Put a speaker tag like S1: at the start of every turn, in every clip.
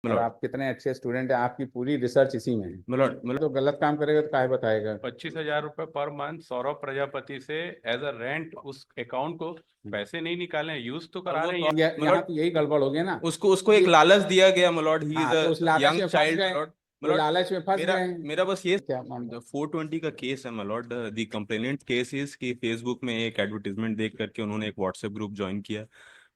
S1: और आप कितने अच्छे स्टूडेंट हैं, आपकी पूरी रिसर्च इसी में है। तो गलत काम करेगा तो काहे बताएगा।
S2: 25,000 रुपए पर मंथ सौरभ प्रजापति से एज अ रेंट उस अकाउंट को पैसे नहीं निकाले, यूज तो करा रहे हैं।
S1: यहाँ तो यही गड़बड़ हो गया ना।
S3: उसको एक लालच दिया गया मलॉर्ड, ही इज
S1: तो उस लालच
S3: यंग
S1: में फंस
S3: चाइल्ड
S1: गए,
S3: मलॉर्ड।
S1: वो लालच में फंस
S3: मेरा
S1: गए।
S3: मेरा बस ये
S1: क्या मामला?
S3: 420 का केस है मलॉर्ड। द कंप्लेनेंट केस इज कि फेसबुक में एक एडवर्टीजमेंट देख करके उन्होंने एक व्हाट्सएप ग्रुप ज्वाइन किया।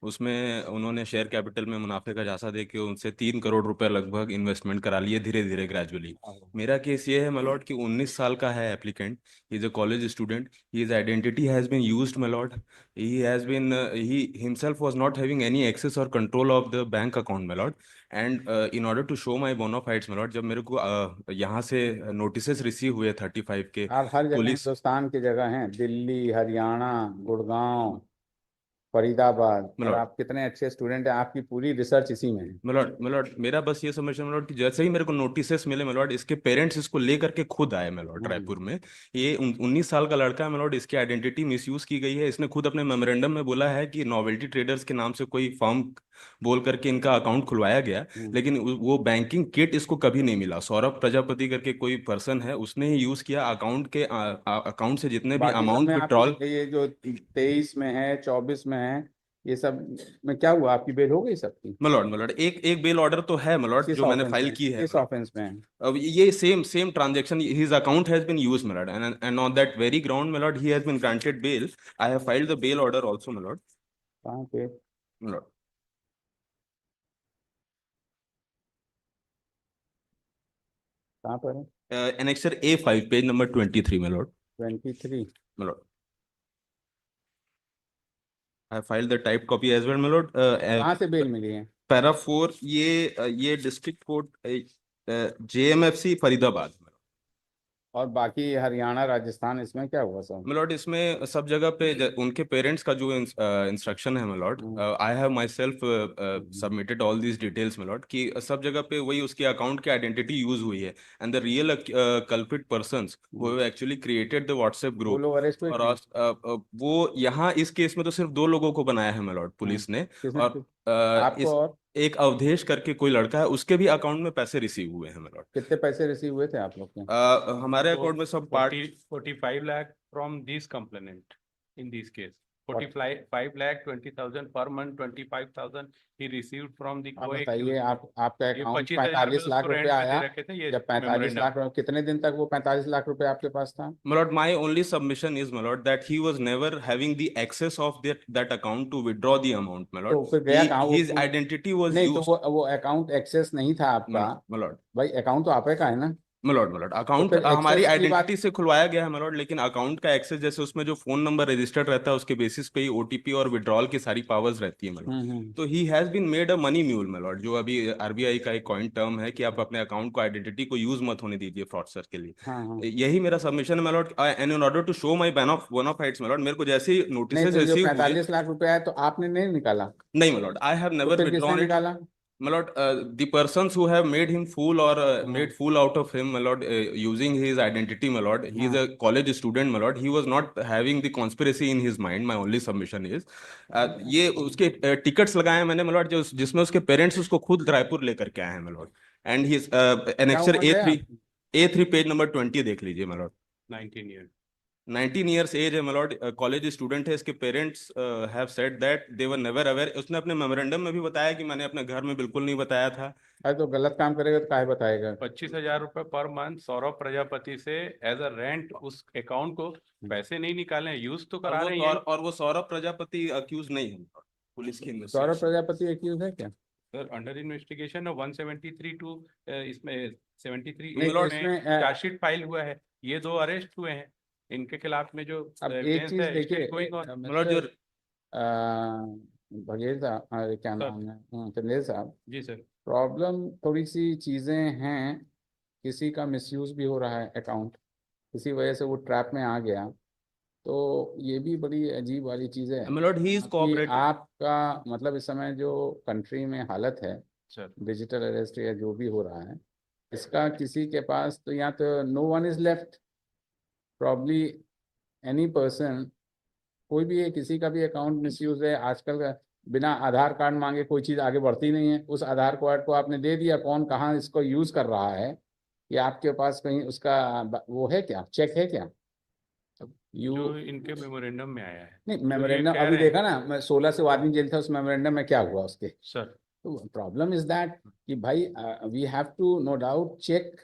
S3: उसमें उन्होंने शेयर कैपिटल में मुनाफे का झांसा देके उनसे 3 करोड़ रुपए लगभग इन्वेस्टमेंट करा लिए, धीरे धीरे ग्रेजुअली। मेरा केस ये है मलॉर्ड कि 19 साल का है applicant, he is a college student, his identity has been used my lord, he himself was not having any access or control of the bank account my lord, and in order to show my bona fides my lord, जब मेरे को यहाँ से notices receive हुए 35 के
S1: आप हर जगह
S3: police.
S1: Hindustan की जगह हैं, दिल्ली, हरियाणा, गुड़गांव, फरीदाबाद, और आप कितने अच्छे स्टूडेंट हैं, आपकी पूरी रिसर्च इसी में है।
S3: मिलॉर्ड मेरा बस ये समझना मिलॉर्ड कि जैसे ही मेरे को नोटिसेस मिले मिलॉर्ड, इसके पेरेंट्स इसको लेकर के खुद आए मिलॉर्ड रायपुर में। ये 19 साल का लड़का है मिलॉर्ड, इसकी आइडेंटिटी मिसयूज की गई है। इसने खुद अपने मेमोरेंडम में बोला है कि नोवेल्टी ट्रेडर्स के नाम से कोई फर्म बोल करके इनका अकाउंट खुलवाया गया, लेकिन वो बैंकिंग किट इसको कभी नहीं मिला। सौरभ प्रजापति करके कोई पर्सन है, उसने ही यूज किया अकाउंट के अकाउंट से जितने भी
S1: बाकी सब
S3: अमाउंट
S1: में आप
S3: विड्रॉल।
S1: ये जो 23 में है, 24 में है, ये सब में क्या हुआ? आपकी बेल हो गई सबकी?
S3: मिलॉर्ड एक एक बेल ऑर्डर तो है मिलॉर्ड
S1: किस
S3: जो मैंने
S1: ऑफेंस
S3: फाइल
S1: में,
S3: की है।
S1: किस ऑफेंस में है?
S3: अब ये same transaction, his account has been used my lord, and on that very ground my lord, he has been granted bail. I have filed the bail order also my lord.
S1: कहाँ पे?
S3: My lord,
S1: कहाँ पर है?
S3: annexure A5 page number 23 my lord.
S1: 23।
S3: My lord, I have filed the typed copy as well my lord.
S1: कहाँ से bell मिली है?
S3: Para 4 ये district court JMFC Faridabad.
S1: और बाकी हरियाणा, राजस्थान, इसमें क्या हुआ सब?
S3: मिलॉर्ड इसमें सब जगह पे उनके पेरेंट्स का जो इंस्ट्रक्शन है milord, I have myself submitted all these details milord, कि सब जगह पे वही उसके अकाउंट की आइडेंटिटी यूज हुई है, and the real culprit persons who have actually created the WhatsApp
S1: वो
S3: ग्रुप।
S1: लोग अरेस्ट हुए
S3: और
S1: थे?
S3: वो यहाँ इस केस में तो सिर्फ 2 लोगों को बनाया है मिलॉर्ड पुलिस ने।
S1: किसने?
S3: और
S1: आपको?
S3: इस
S1: और
S3: एक अवधेश करके कोई लड़का है, उसके भी अकाउंट में पैसे रिसीव हुए हैं मिलॉर्ड।
S1: कितने पैसे रिसीव हुए थे आप लोग के?
S3: हमारे अकाउंट में सब part
S2: 45 lakh from these complainant in this case. 45 lakh 20,000 per month, 25,000 he received from the
S1: आप बताइए,
S2: co-accused.
S1: आपका
S2: ये
S1: अकाउंट
S2: 25,000
S1: 45 लाख
S2: उसको
S1: रुपए
S2: rent पे
S1: आया?
S2: दे रखे थे, ये
S1: जब 45 लाख रुपए, कितने दिन तक वो 45 लाख रुपए आपके पास था?
S3: My lord, my only submission is, my lord, that he was never having the access of that account to withdraw the amount, my lord.
S1: तो फिर गया कहाँ वो?
S3: His identity was
S1: नहीं, तो
S3: used.
S1: वो अकाउंट एक्सेस नहीं था आपका?
S3: My lord,
S1: भाई अकाउंट तो आपे का है ना?
S3: my lord,
S1: तो
S3: अकाउंट
S1: फिर
S3: हमारी
S1: एक्सेस की बात।
S3: आइडेंटिटी से खुलवाया गया है my lord, लेकिन अकाउंट का एक्सेस जैसे उसमें जो फोन नंबर रजिस्टर्ड रहता है उसके बेसिस पे ही OTP और विड्रॉल की सारी पावर्स रहती है my lord. तो he has been made a money mule my lord, जो अभी RBI का एक कॉइन टर्म है कि आप अपने अकाउंट को आइडेंटिटी को यूज मत होने दीजिए फ्रॉडस्टर के लिए। यही मेरा सबमिशन है my lord, and in order to show my bona fides my lord, मेरे को जैसे ही
S1: नहीं,
S3: नोटिसेस
S1: तो जो
S3: रिसीव हुए।
S1: 45 लाख रुपए आए तो आपने नहीं निकाला?
S3: नहीं my lord, I have
S1: तो
S3: never
S1: फिर किसने
S3: withdrawn it
S1: निकाला?
S3: my lord. The persons who have made him fool or made fool out of him my lord, using his identity my lord, he is a college student my lord, he was not having the conspiracy in his mind. My only submission is ये उसके tickets लगाए हैं मैंने my lord, जो जिसमें उसके parents उसको खुद रायपुर लेकर के आए हैं my lord, and his annexure A3 page number 20 देख लीजिए my lord.
S2: 19 years.
S3: 19 years age है my lord, कॉलेज स्टूडेंट है। इसके parents have said that they were never aware. उसने अपने मेमोरेंडम में भी बताया कि मैंने अपने घर में बिल्कुल नहीं बताया था।
S1: अरे तो गलत काम करेगा तो काहे बताएगा।
S2: 25,000 रुपए पर मंथ सौरभ प्रजापति से एज अ रेंट उस अकाउंट को पैसे नहीं निकाले, यूज तो करा रहे हैं।
S3: और वो सौरभ प्रजापति अक्यूज नहीं है पुलिस की
S1: सौरभ
S3: इन्वेस्टिगेशन।
S1: प्रजापति एक्यूज है क्या?
S2: सर अंडर इन्वेस्टिगेशन 173 टू इसमें 73
S1: नहीं, तो
S2: में
S1: इसमें
S2: चार्जशीट फाइल हुआ है। ये 2 अरेस्ट हुए हैं, इनके खिलाफ में जो
S1: अब एक
S2: evidence
S1: चीज
S2: है,
S1: देखिए,
S2: still going on।
S3: मतलब जो
S1: बघेल साहब, अरे क्या
S2: सर।
S1: नाम है, चंदेल साहब,
S2: जी सर।
S1: प्रॉब्लम थोड़ी सी चीजें हैं। किसी का मिसयूज भी हो रहा है अकाउंट, किसी वजह से वो ट्रैप में आ गया, तो ये भी बड़ी अजीब वाली चीज़ है।
S3: my lord, he is
S1: कि
S3: cooperating।
S1: आपका मतलब इस समय जो कंट्री में हालत है,
S2: सर
S1: डिजिटल अरेस्ट या जो भी हो रहा है, इसका किसी के पास तो यहाँ तो no one is left, probably any person, कोई भी है, किसी का भी अकाउंट मिसयूज है आजकल का। बिना आधार कार्ड मांगे कोई चीज़ आगे बढ़ती नहीं है। उस आधार कार्ड को आपने दे दिया, कौन कहाँ इसको यूज़ कर रहा है, कि आपके पास कहीं उसका वो है क्या, चेक है क्या? यू
S2: जो इनके मेमोरेंडम में आया है,
S1: नहीं,
S2: जो ये
S1: मेमोरेंडम
S2: कह
S1: अभी
S2: रहे हैं
S1: देखा ना, मैं 16 से वो आदमी जेल था, उस मेमोरेंडम में क्या हुआ उसके?
S2: सर,
S1: तो प्रॉब्लम इज दैट कि भाई we have to no doubt check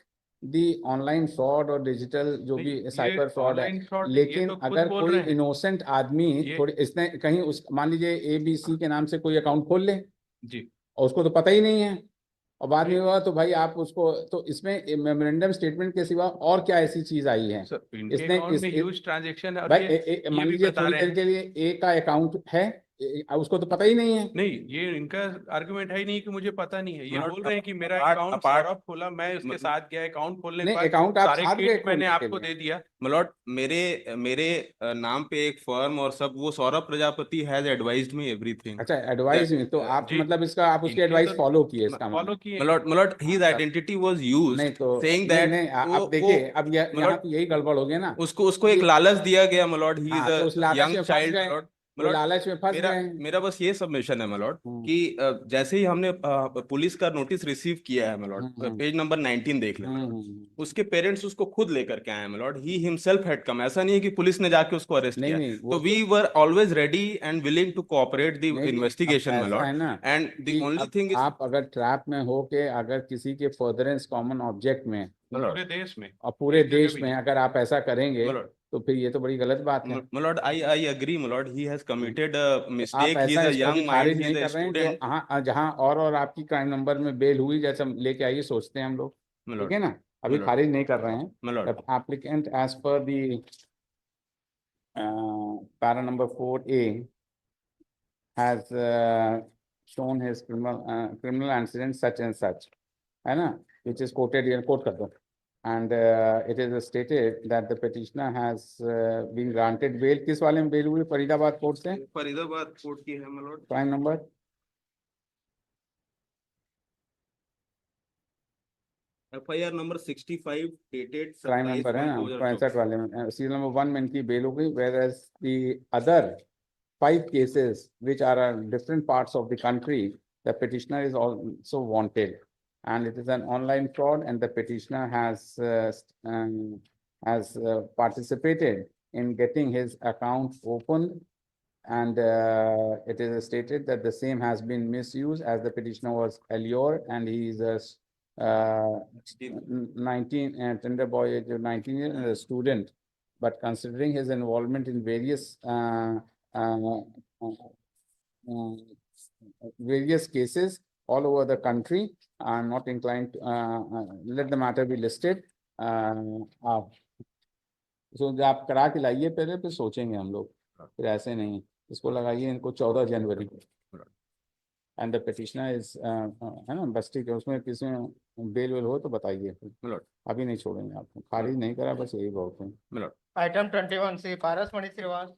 S1: the online fraud और डिजिटल जो
S2: नहीं,
S1: भी
S2: ये
S1: साइबर फ्रॉड है।
S2: ऑनलाइन फ्रॉड ये
S1: लेकिन
S2: तो खुद
S1: अगर
S2: बोल
S1: कोई
S2: रहे हैं
S1: इनोसेंट आदमी
S2: ये।
S1: थोड़ी इसने कहीं उस मान लीजिए ABC के नाम से कोई अकाउंट खोल ले
S2: जी
S1: और उसको तो पता ही नहीं है, और बाद में
S2: नहीं,
S1: हुआ तो भाई आप उसको, तो इसमें मेमोरेंडम स्टेटमेंट के सिवा और क्या ऐसी चीज आई है?
S2: सर इनके
S1: इसने
S2: अकाउंट
S1: इस,
S2: में ह्यूज ट्रांजेक्शन है और
S1: भाई
S2: ये
S1: मान
S2: भी
S1: लीजिए
S2: बता
S1: थोड़ी
S2: रहे
S1: देर
S2: हैं।
S1: के लिए A का अकाउंट है, उसको तो पता ही नहीं है।
S2: नहीं, ये इनका आर्गुमेंट है ही नहीं कि मुझे पता नहीं है। ये
S3: Not
S2: बोल रहे हैं कि मेरा
S3: apart-
S2: अकाउंट
S3: apart-
S2: सौरभ खोला, मैं उसके साथ गया, अकाउंट खोलने के
S1: नहीं,
S2: बाद
S1: अकाउंट आप
S2: सारे
S1: साथ गए
S2: किट मैंने
S1: खोलने के
S2: आपको
S1: लिए।
S2: दे दिया।
S3: मलॉट मेरे मेरे नाम पे एक फर्म और सब, वो Saurabh Prajapati has advised me everything.
S1: अच्छा, एडवाइस में तो आप
S2: जी,
S1: मतलब इसका आप उसकी
S2: इनके
S1: एडवाइस
S2: तो
S1: फॉलो किए, इसका
S2: फॉलो
S1: मतलब?
S2: किए।
S3: मलॉट मलॉट हिज
S1: अच्छा,
S3: आइडेंटिटी वाज यूज्ड
S1: नहीं तो
S3: सेइंग
S1: नहीं
S3: दैट
S1: नहीं,
S3: वो
S1: अब देखिए, अब यहाँ
S3: मलॉट
S1: पे यही गड़बड़ हो गया ना
S3: उसको उसको एक
S1: कि,
S3: लालच दिया गया मलॉट, ही इज
S1: हाँ,
S3: अ
S1: तो उस लालच
S3: यंग
S1: में फंस
S3: चाइल्ड
S1: गए,
S3: मलॉट।
S1: वो
S3: मलॉट
S1: लालच में फंस
S3: मेरा
S1: गए।
S3: मेरा बस ये सबमिशन है मलॉट
S1: हम्म,
S3: कि जैसे ही हमने पुलिस का नोटिस रिसीव किया है मलॉट,
S1: हम्म,
S3: पेज नंबर 19 देख लें
S1: हम्म,
S3: मलॉट, उसके पेरेंट्स उसको खुद लेकर के आए हैं मलॉट, ही हिमसेल्फ हैड कम, ऐसा नहीं है कि पुलिस ने जाके उसको अरेस्ट
S1: नहीं
S3: किया।
S1: नहीं, वो
S3: तो
S1: तो
S3: we were always ready and willing to cooperate the
S1: नहीं नहीं, अब
S3: इन्वेस्टिगेशन
S1: ऐसा
S3: मलॉट,
S1: है ना
S3: एंड द
S1: कि
S3: ओनली
S1: अब
S3: थिंग इज
S1: आप अगर ट्रैप में हो के अगर किसी के फर्दरेंस कॉमन ऑब्जेक्ट में
S2: पूरे देश में
S1: और पूरे
S2: एक जगह
S1: देश
S2: भी
S1: में
S2: नहीं।
S1: अगर आप ऐसा करेंगे
S3: मलॉट
S1: तो फिर ये तो बड़ी गलत बात है।
S3: my lord, I agree, my lord. He has committed a
S1: तो आप
S3: mistake. He
S1: ऐसा
S3: is a
S1: इसको भी
S3: young mind.
S1: खारिज
S3: He is
S1: नहीं
S3: a
S1: कर रहे हैं जो
S3: student.
S1: जहाँ और आपकी क्राइम नंबर में बेल हुई, जैसे हम लेके आइए सोचते हैं हम लोग,
S3: My
S1: ठीक
S3: lord,
S1: है ना,
S3: my
S1: अभी
S3: lord,
S1: खारिज नहीं कर रहे हैं।
S3: my lord.
S1: Applicant as per the para number 4A has shown his criminal incident such and such, है ना, which is quoted here, quote कर दो, and it is stated that the petitioner has been granted bail। किस वाले में bell हुई? Faridabad court से,
S3: Faridabad court की है, my lord.
S1: Crime number
S3: FIR number 65 dated
S1: crime
S3: 27
S1: number है ना
S3: 5/2024.
S1: 65 वाले में, सीरियल नंबर 1 में इनकी बेल हो गई, whereas the other 5 cases which are different parts of the country, the petitioner is also wanted, and it is an online fraud, and the petitioner has participated in getting his account opened, and it is stated that the same has been misused, as the petitioner was allured, and he is a 19 tender boy age of 19 years and a student, but considering his involvement in uh, uh, various cases all over the country, I'm not inclined to let the matter be listed. So आप करा के लाइए पहले, फिर सोचेंगे हम लोग, फिर ऐसे नहीं, इसको लगाइए इनको 14 जनवरी को, एंड द पिटिशनर इज है ना, बस ठीक है, उसमें किसी में बेल वेल हो तो बताइए,
S3: My lord,
S1: अभी नहीं छोड़ेंगे आपको, खारिज नहीं करा, बस यही बहुत है।
S3: my lord.
S4: Item 21C, Paras Mani Srivas.